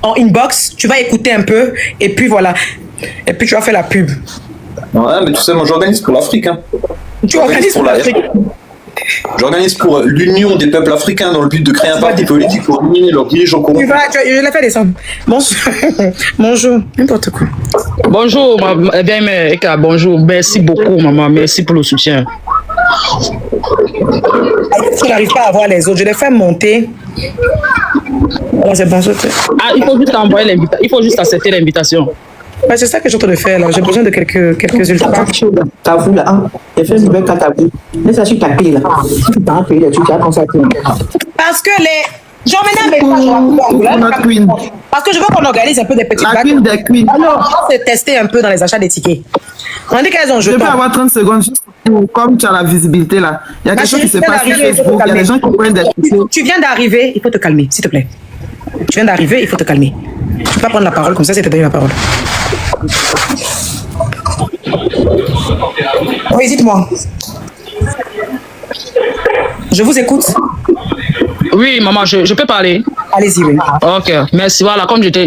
En inbox, tu vas écouter un peu et puis voilà. Et puis tu vas faire la pub. Ouais, mais tu sais, moi j'organise pour l'Afrique. Hein. Tu organises pour l'Afrique. J'organise pour l'Union des peuples africains dans le but de créer un parti politique pour éliminer leurs dirigeants corrompus. Je l'ai fait descendre. Bonjour. Bonjour. N'importe quoi. Bonjour, eh bien, Eka, bonjour. Merci beaucoup, maman. Merci pour le soutien. Je n'arrive pas à voir les autres. Je les fais monter. Voilà, c'est bon. Ah, il faut juste envoyer l'invitation. Il faut juste accepter l'invitation. Ouais, c'est ça que je suis en train de faire là. J'ai besoin de quelques ultras. T'as vu là, hein? J'ai fait une nouvelle carte à vous. Laisse ça sur ta paye là. Si tu t'en payé, tu as consacré. Parce que les. J'emmène mes pages. Parce que je veux qu'on organise un peu des petits bacs. La des queens. Alors, on va se tester un peu dans les achats des tickets. On dit qu'elles ont jeté. Je peux avoir 30 secondes juste pour, comme tu as la visibilité là. Il y a quelque chose qui se passe sur Facebook. Il y a des gens qui prennent des tickets. Tu viens d'arriver, il faut te calmer, s'il te plaît. Tu viens d'arriver, il faut te calmer. Tu ne peux pas prendre la parole comme ça, c'est te donner la parole. Oui, dites-moi. Je vous écoute. Oui, maman, je peux parler. Allez-y, oui. Ok, merci. Voilà, comme j'étais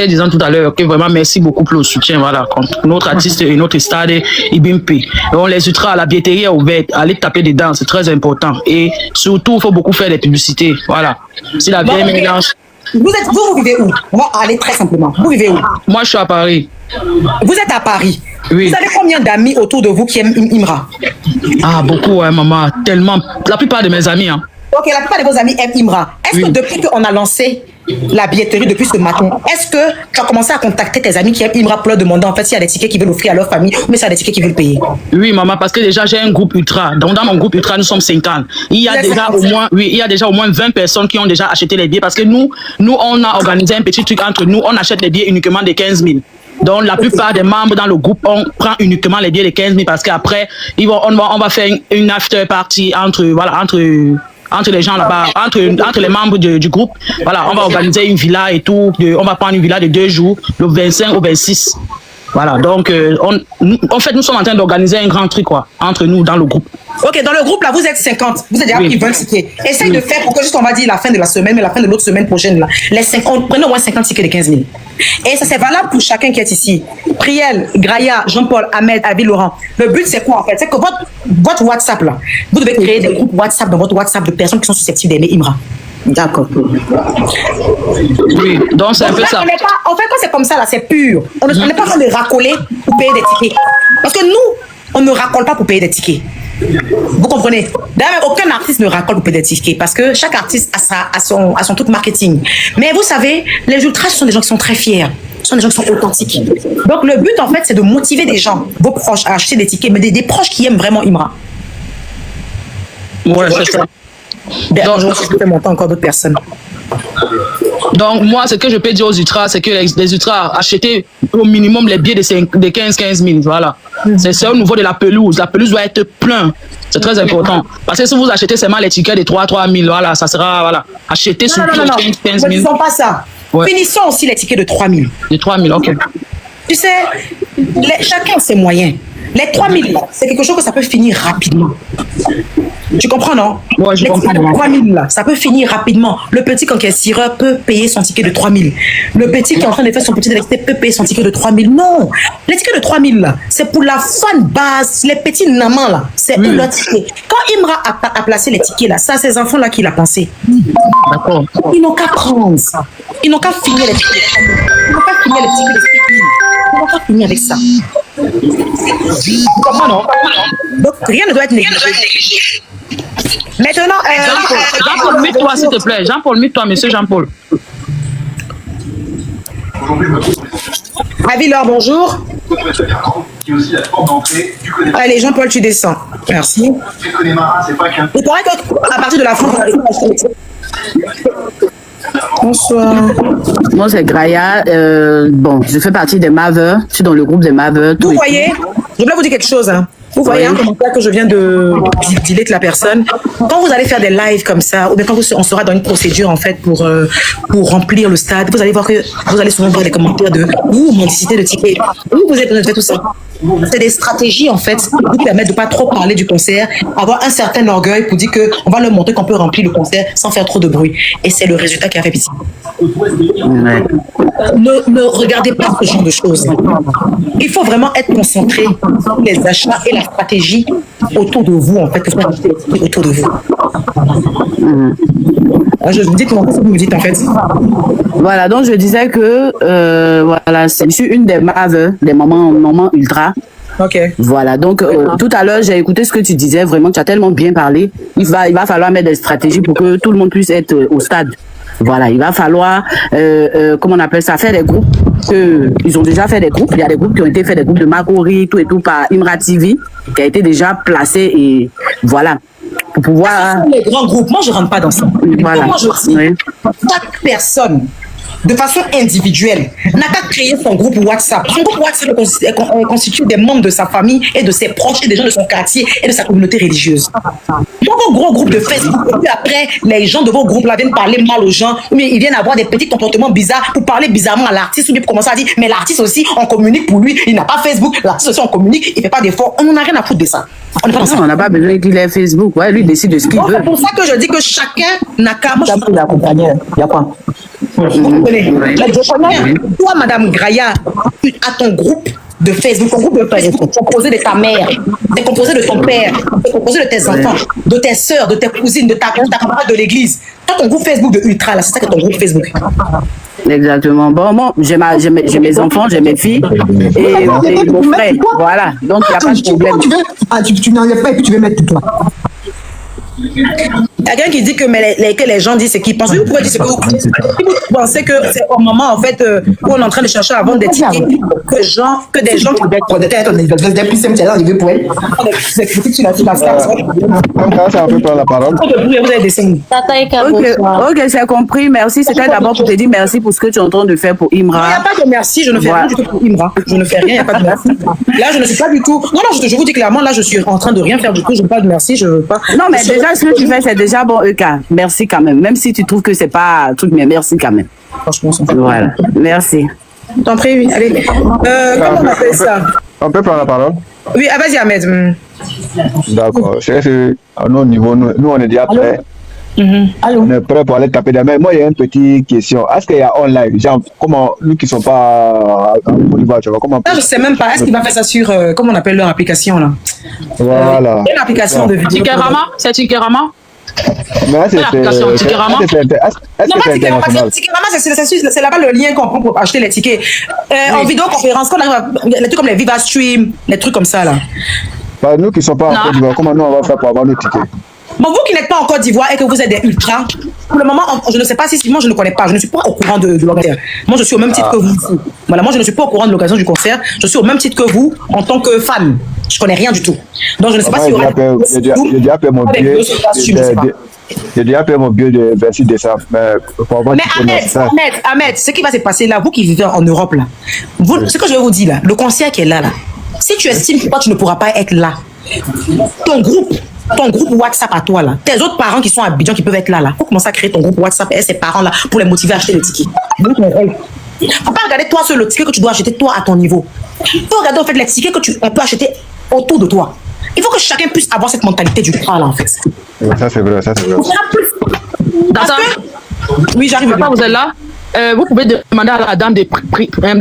disant tout à l'heure, que vraiment merci beaucoup pour le soutien. Voilà, contre notre artiste et notre stade, Ibimpe. On les ultras, la billetterie est ouverte. Allez taper dedans, c'est très important. Et surtout, il faut beaucoup faire des publicités. Voilà. Si la vieille mélange. Vous vivez où? On va aller très simplement. Vous vivez où? Moi, je suis à Paris. Vous êtes à Paris. Oui. Vous avez combien d'amis autour de vous qui aiment Imra? Ah, beaucoup, hein, maman. Tellement. La plupart de mes amis, hein. Ok, la plupart de vos amis aiment Imra. Est-ce que depuis qu'on a lancé la billetterie depuis ce matin, est-ce que tu as commencé à contacter tes amis qui aiment Imra pour leur demander en fait s'il y a des tickets qu'ils veulent offrir à leur famille ou s'il y a des tickets qu'ils veulent payer? Oui, maman, parce que déjà j'ai un groupe ultra. Donc dans mon groupe ultra, nous sommes 50. Il y a déjà au moins 20 personnes qui ont déjà acheté les billets parce que nous on a organisé un petit truc entre nous. On achète les billets uniquement de 15 000. Donc la plupart des membres dans le groupe, on prend uniquement les billets de 15 000 parce qu'après on va faire une after party entre les gens là-bas, entre les membres du groupe. Voilà, on va organiser une villa et tout. On va prendre une villa de 2 jours, le 25 au 26. Voilà, donc en fait, nous sommes en train d'organiser un grand truc quoi, entre nous dans le groupe. Ok, dans le groupe là, vous êtes 50. Vous êtes déjà pris 20 tickets. Essaye de faire pour que juste on va dire la fin de la semaine, mais la fin de l'autre semaine prochaine là, les 50, prenez au moins 50 tickets de 15 000. Et ça c'est valable pour chacun qui est ici. Priel, Graya, Jean-Paul, Ahmed, Avi, Laurent. Le but c'est quoi en fait? C'est que votre WhatsApp là, vous devez créer des groupes WhatsApp dans votre WhatsApp de personnes qui sont susceptibles d'aimer Imra. D'accord. Oui, donc c'est un peu ça. En fait, quand c'est comme ça, là, c'est pur. On n'est pas en train de racoler pour payer des tickets. Parce que nous, on ne racole pas pour payer des tickets. Vous comprenez? D'ailleurs, aucun artiste ne racole pour payer des tickets parce que chaque artiste a son truc marketing. Mais vous savez, les ultras, ce sont des gens qui sont très fiers. Ce sont des gens qui sont authentiques. Donc, le but, en fait, c'est de motiver des gens, vos proches, à acheter des tickets, mais des proches qui aiment vraiment Imra. Ouais, c'est ça. Donc, je fais monter encore d'autres personnes. Donc, moi, ce que je peux dire aux ultras, c'est que les ultras achetaient au minimum les billets de 15 000. Voilà. C'est au niveau de la pelouse. La pelouse doit être pleine. C'est très important. Parce que si vous achetez seulement les tickets de 3 000, voilà, ça sera, voilà. Achetez surtout 15 000. Ne disons pas ça. Ouais. Finissons aussi les tickets de 3 000. De 3 000, ok. Tu sais, chacun ses moyens. Les 3 000, c'est quelque chose que ça peut finir rapidement. Tu comprends, non? Ouais, je comprends. Les 3 000, là, ça peut finir rapidement. Le petit encaisseur peut payer son ticket de 3 000. Le petit qui est en train de faire son petit électricité peut payer son ticket de 3 000. Non! Les tickets de 3 000, là, c'est pour la fan base, les petits namans, là. C'est leur ticket. Quand Imra a placé les tickets, là, ça, ces enfants-là qui l'ont pensé. D'accord. Ils n'ont qu'à prendre ça. Ils n'ont qu'à finir les tickets de 3 000. Ils n'ont qu'à finir les tickets de 6 000. Ils n'ont qu'à finir avec ça. Comment non? Donc, rien ne doit être négligé. Maintenant, Jean-Paul, mute-toi s'il te plaît. Jean-Paul, mute-toi, monsieur Jean-Paul. Avi-Laure, bonjour. Allez, Jean-Paul, tu descends. Merci. Il paraît qu'à partir de la France, bonsoir. Moi, c'est Graya. Bon, je fais partie des Mavers. Je suis dans le groupe des Mavers. Vous voyez, je voulais vous dire quelque chose. Hein. Vous voyez un commentaire que je viens de delete la personne. Quand vous allez faire des lives comme ça, ou bien quand on sera dans une procédure en fait pour remplir le stade, vous allez voir que vous allez souvent voir des commentaires de mendicité de tickets. Vous êtes fait tout ça. C'est des stratégies, en fait, qui vous permettent de ne pas trop parler du concert, avoir un certain orgueil pour dire qu'on va leur montrer qu'on peut remplir le concert sans faire trop de bruit. Et c'est le résultat qui a fait pitié. Ne regardez pas ce genre de choses. Il faut vraiment être concentré sur les achats et la stratégie autour de vous, en fait, que ce soit autour de vous. Je vous dis comment vous me dites, en fait. Voilà, donc je disais que voilà, je suis une des maves, des mamans ultra. Ok. Voilà, donc tout à l'heure, j'ai écouté ce que tu disais, vraiment, tu as tellement bien parlé. Il va falloir mettre des stratégies pour que tout le monde puisse être au stade. Voilà, il va falloir, comment on appelle ça, faire des groupes. Ils ont déjà fait des groupes. Il y a des groupes qui ont été faits, des groupes de Makori, tout et tout, par Imra TV, qui a été déjà placé et voilà. Pour pouvoir. Les grands groupes, moi je rentre pas dans ça. Voilà. Moi je dis, chaque personne, de façon individuelle, n'a qu'à créer son groupe WhatsApp. Son groupe WhatsApp est constitué des membres de sa famille et de ses proches et des gens de son quartier et de sa communauté religieuse. Dans vos gros groupes de Facebook, et puis après, les gens de vos groupes là viennent parler mal aux gens, ou bien ils viennent avoir des petits comportements bizarres pour parler bizarrement à l'artiste, ou bien pour commencer à dire, mais l'artiste aussi, on communique pour lui, il n'a pas Facebook, l'artiste aussi, on communique, il fait pas d'efforts, on n'en a rien à foutre de ça. On n'a pas besoin qu'il ait Facebook, ouais, lui il décide de ce qu'il veut. C'est pour ça que je dis que chacun n'a qu'à. Moi, je suis l'accompagner. Il y a quoi? Toi, Madame Graya, tu as ton groupe de Facebook. Ton groupe de Facebook est composé de ta mère, c'est composé de ton père, c'est composé de tes enfants, de tes soeurs, de tes cousines, de ta camarade de l'église. Tu as ton groupe Facebook de Ultra, là, c'est ça que ton groupe Facebook. Exactement. Bon, moi, j'ai mes enfants, j'ai mes filles et mon frère. Voilà. Donc, il n'y a pas de problème. Tu n'enlèves pas et puis tu veux mettre toi. Il y a quelqu'un qui dit que, que les gens disent ce qu'ils pensent. Vous pouvez dire ce que vous pensez. Si vous pensez que c'est au moment, en fait, où on est en train de chercher à vendre des tickets, que des gens qui c'est un peu par la parole. Ok, c'est compris. Merci. C'était d'abord pour te dire merci pour ce que tu es en train de faire pour Imra. Il n'y a pas de merci. Je ne fais rien du tout pour Imra. Je ne fais rien. Il n'y a pas de merci. Là, je ne suis pas du tout. Non, je vous dis clairement, là, je suis en train de rien faire du tout. Je ne veux pas de merci. Je veux pas. Non, mais déjà, ce que tu fais, c'est déjà bon, EK. Merci quand même. Même si tu trouves que c'est pas tout, mais merci quand même. Franchement, voilà. Merci. T'en prie, allez. Comment on appelle ça? On peut prendre la parole? Oui, vas-y, Ahmed. D'accord. À nos niveaux, nous, on est déjà prêts. On est prêts pour aller taper des mains. Moi, il y a une petite question. Est-ce qu'il y a online? Genre, comment, nous qui ne sont pas au niveau, tu vois, comment... Je ne sais même pas. Est-ce qu'il va faire ça sur, comment on appelle leur application, là? Voilà. Une application de vidéo. Tikerama? C'est Tikerama? Mais c'est Tikerama? Non, pas Tikerama. Tikerama, c'est là-bas le lien qu'on prend pour acheter les tickets. En vidéoconférence, les trucs comme les Viva Stream, les trucs comme ça, là. Bah, nous qui ne sommes pas en Côte d'Ivoire, comment nous on va faire pour avoir nos tickets? Bon, vous qui n'êtes pas en Côte d'Ivoire et que vous êtes des ultras, pour le moment, je ne sais pas si moi je ne connais pas, je ne suis pas au courant de l'organisation. Moi, je suis au même titre que vous. Voilà, moi, je ne suis pas au courant de l'occasion du concert. Je suis au même titre que vous en tant que fan. Je ne connais rien du tout. Donc, je ne sais pas si... J'ai déjà fait mon billet. J'ai déjà fait mon billet de 26 décembre. Mais Ahmed, ce qui va se passer là, vous qui vivez en Europe, là, ce que je vais vous dire là, le concert qui est là, si tu estimes que toi, tu ne pourras pas être là, ton groupe WhatsApp à toi là, tes autres parents qui sont à Abidjan qui peuvent être là, faut commencer à créer ton groupe WhatsApp et ces parents là pour les motiver à acheter les tickets. Faut pas regarder toi sur le ticket que tu dois acheter toi à ton niveau. Faut regarder en fait les tickets que on peut acheter autour de toi. Il faut que chacun puisse avoir cette mentalité du là en fait. Ça c'est vrai, ça c'est vrai. Oui, j'arrive. Vous êtes là? Vous pouvez demander à la dame de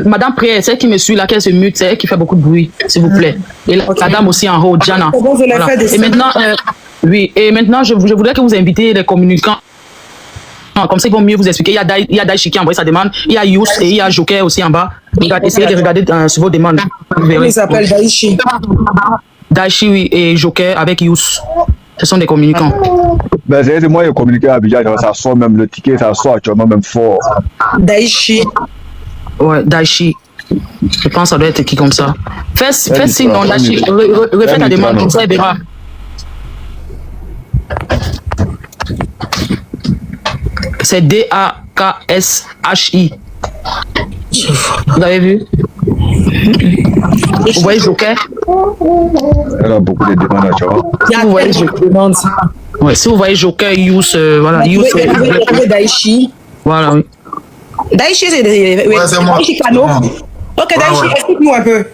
Madame Prière, celle qui me suit là, qu'elle se mute, c'est elle qui fait beaucoup de bruit, s'il vous plaît. Et la dame aussi en haut, Diana. Voilà. Et maintenant, et maintenant, je voudrais que vous invitez les communicants. Comme ça, ils vont mieux vous expliquer. Il y a Daichi qui a envoyé sa demande. Il y a Yous et il y a Joker aussi en bas. Essayez de regarder sur vos demandes. Il s'appelle Daichi. Daichi, oui, et Joker avec Yous. Ce sont des communicants. Ben, c'est moi qui ai communiqué à Abidjan, ça sort même le ticket, ça sort actuellement même fort. Daichi. Ouais, Daichi. Je pense que ça doit être qui comme ça. Fais sinon, Daichi. Refais ta demande, comme ça, il verra. C'est D-A-K-S-H-I. Vous avez vu? Vous voyez Joker? Elle a beaucoup de demandes, tu vois. Vous voyez Joker. Ouais, si vous voyez Joker, Yous, voilà. Yous, Daichi. Voilà, oui. Daichi, c'est Daichi Kano. Ok, Daichi, explique-nous un peu.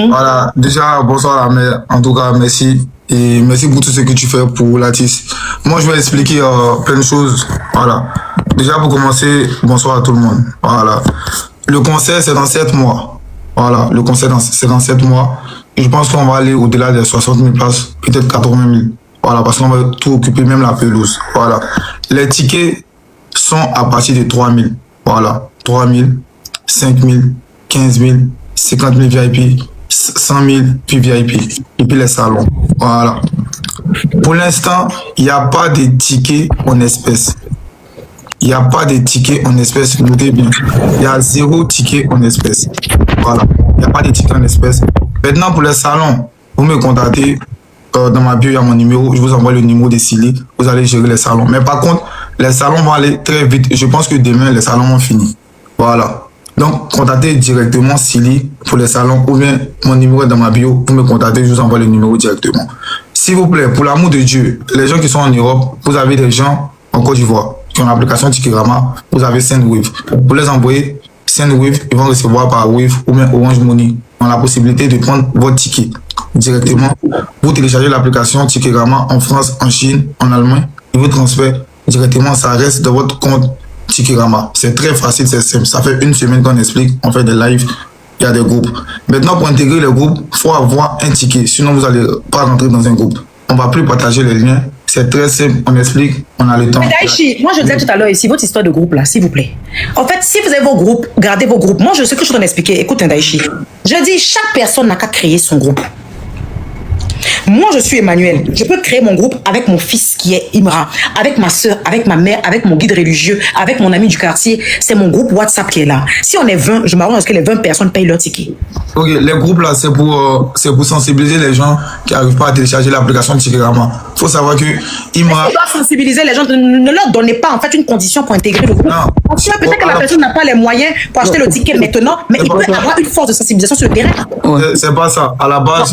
Voilà, déjà, bonsoir la mère. En tout cas, merci. Et merci pour tout ce que tu fais pour l'artiste. Moi, je vais expliquer plein de choses. Voilà. Déjà, pour commencer, bonsoir à tout le monde. Voilà. Le concert, c'est dans 7 mois. Voilà. Le concert, c'est dans 7 mois. Et je pense qu'on va aller au-delà des 60 000 places, peut-être 80 000. Voilà, parce qu'on va tout occuper, même la pelouse. Voilà. Les tickets sont à partir de 3 000. Voilà. 3 000, 5 000, 15 000, 50 000 VIP, 100 000 puis VIP. Et puis les salons. Voilà. Pour l'instant, il n'y a pas de tickets en espèces. Il n'y a pas de tickets en espèces. Notez bien. Il y a 0 ticket en espèces. Voilà. Il n'y a pas de tickets en espèces. Maintenant, pour les salons, vous me contactez. Dans ma bio, il y a mon numéro. Je vous envoie le numéro de Silly. Vous allez gérer les salons. Mais par contre, les salons vont aller très vite. Je pense que demain, les salons vont finir. Voilà. Donc, contactez directement Silly pour les salons ou bien mon numéro est dans ma bio. Vous me contactez, je vous envoie le numéro directement. S'il vous plaît, pour l'amour de Dieu, les gens qui sont en Europe, vous avez des gens en Côte d'Ivoire qui ont l'application Tikirama, vous avez Sendwave. Vous les envoyez Sendwave, ils vont recevoir par Wave ou bien Orange Money. On a la possibilité de prendre votre ticket directement. Vous téléchargez l'application Tikirama en France, en Chine, en Allemagne, et vous transférez directement, ça reste dans votre compte Tikirama. C'est très facile, c'est simple. Ça fait une semaine qu'on explique, on fait des lives, il y a des groupes. Maintenant, pour intégrer les groupes, il faut avoir un ticket, sinon vous n'allez pas rentrer dans un groupe. On ne va plus partager les liens. C'est très simple, on explique, on a le temps. Daichi, moi je disais tout à l'heure ici, votre histoire de groupe là, s'il vous plaît. En fait, si vous avez vos groupes, gardez vos groupes. Moi, je sais que je suis en train d'expliquer. Écoute, Daichi. Je dis, chaque personne n'a qu'à créer son groupe. Moi, je suis Emmanuel. Je peux créer mon groupe avec mon fils qui est Imra, avec ma soeur, avec ma mère, avec mon guide religieux, avec mon ami du quartier. C'est mon groupe WhatsApp qui est là. Si on est 20, je m'arrange à ce que les 20 personnes payent leur ticket. Ok, les groupes là, c'est pour sensibiliser les gens qui n'arrivent pas à télécharger l'application de Tikirama. Il faut savoir que Imra... On doit sensibiliser les gens. Ne leur donnez pas en fait une condition pour intégrer le groupe. Peut-être que la personne n'a pas les moyens pour acheter le ticket maintenant, mais il peut avoir une force de sensibilisation sur le terrain. C'est pas ça. À la base...